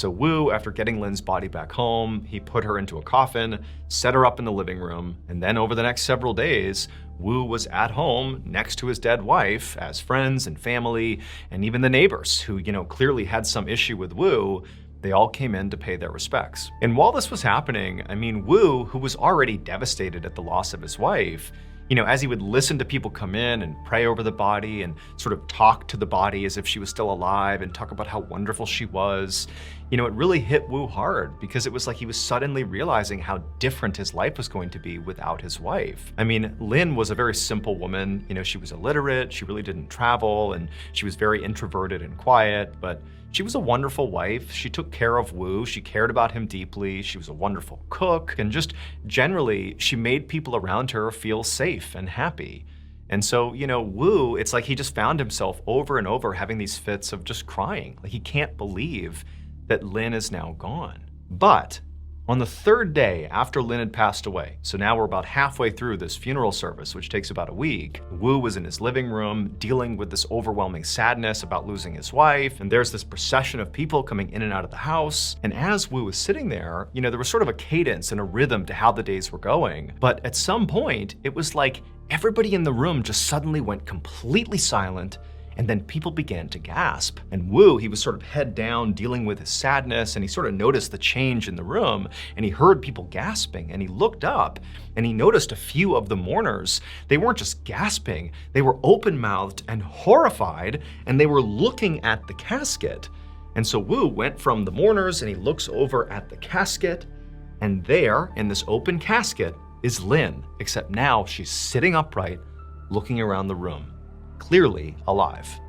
So Wu, after getting Lin's body back home, he put her into a coffin, set her up in the living room, and then over the next several days, Wu was at home next to his dead wife as friends and family, and even the neighbors who, clearly had some issue with Wu, they all came in to pay their respects. And while this was happening, Wu, who was already devastated at the loss of his wife, as he would listen to people come in and pray over the body and sort of talk to the body as if she was still alive and talk about how wonderful she was, it really hit Wu hard because it was like he was suddenly realizing how different his life was going to be without his wife. Lin was a very simple woman. She was illiterate, she really didn't travel, and she was very introverted and quiet, but she was a wonderful wife. She took care of Wu. She cared about him deeply. She was a wonderful cook. And just generally, she made people around her feel safe and happy. And so, Wu, it's like he just found himself over and over having these fits of just crying. Like he can't believe that Lin is now gone. But on the third day after Lin had passed away, so now we're about halfway through this funeral service, which takes about a week, Wu was in his living room dealing with this overwhelming sadness about losing his wife, and there's this procession of people coming in and out of the house. And as Wu was sitting there, there was sort of a cadence and a rhythm to how the days were going. But at some point, it was like everybody in the room just suddenly went completely silent, and then people began to gasp. And Wu, he was sort of head down dealing with his sadness, and he sort of noticed the change in the room, and he heard people gasping, and he looked up and he noticed a few of the mourners. They weren't just gasping, they were open-mouthed and horrified, and they were looking at the casket. And so Wu went from the mourners and he looks over at the casket, and there in this open casket is Lin, except now she's sitting upright, looking around the room, clearly alive.